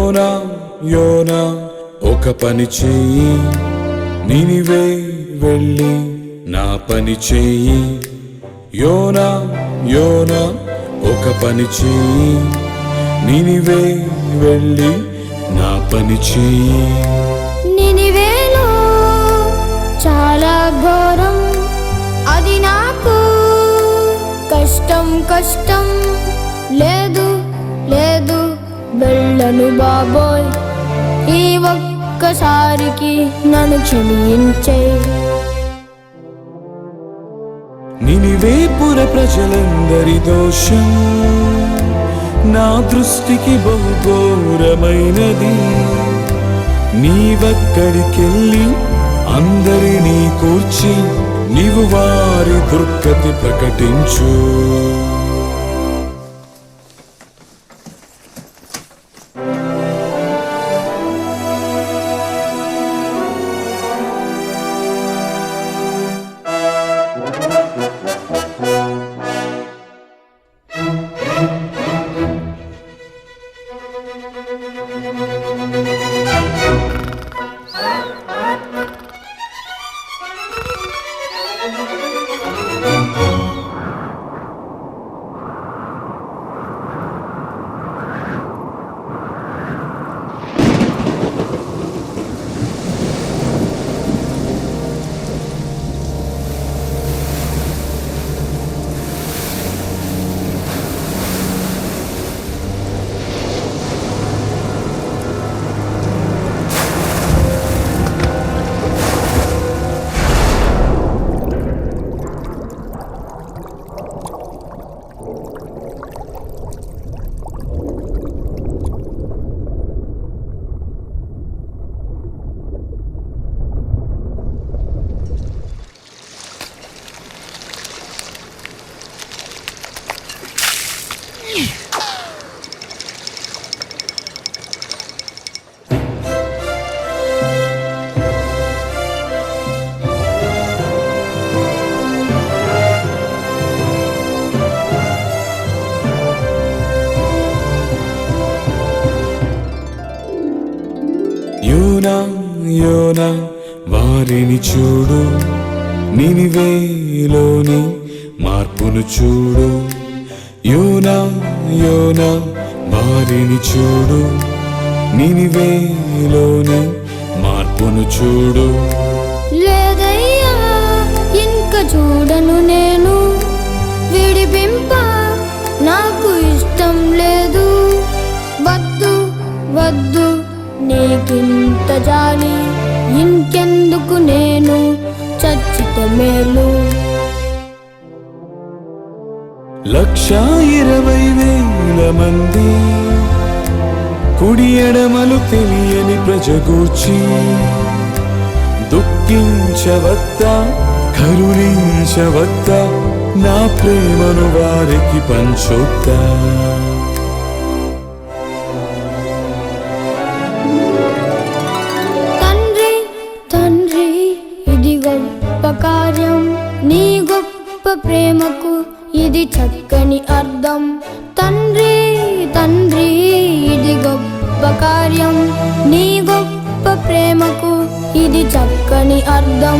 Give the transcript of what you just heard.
యోనా యోనా ఒక పని చెయ్యి, నినివే వెళ్ళి నా పని చెయ్యి. యోనా యోనా ఒక పని చెయ్యి, నినివే వెళ్ళి నా పని చెయ్యి. నినివేలో చాలా ఘోరం, అది నాకు కష్టం కష్టం. లేదు లేదు వెళ్ళను బాబోయ్, ఈ ఒక్కసారికి నన్ను క్షమించే. నినివేపుర ప్రజలందరి దోషం నా దృష్టికి బహుఘోరమైనది. నీవక్కడికెళ్ళి అందరినీ కూర్చి నీవు వారి దుర్గతి ప్రకటించు. యోనా యోనా వారిని చూడు, నినివేలోని మార్పును చూడు. యోనా యోనా వారిని చూడు, నినివేలోని మార్పును చూడు. లేదయ్యా ఇంక చూడను నేను, విడిపింప నాకు ఇష్టం లేదు. వద్దు వద్దు నీకింత జాలి, ఇంకెందుకు నేను చచ్చిత మేలు. 1,20,000 మంది కుడి ఎడమలు తెలియని ప్రజగూర్చి దుఃఖించవద్దా, కరుణించవద్దా, నా ప్రేమను వారికి పంచొద్దా. తండ్రి ఇది గొప్ప కార్యం, నీ గొప్ప ప్రేమకు ఇది చక్కని అర్థం. తండ్రి తండ్రి ఇది గొప్ప కార్యం, నీ గొప్ప ప్రేమకు ఇది చక్కని అర్థం.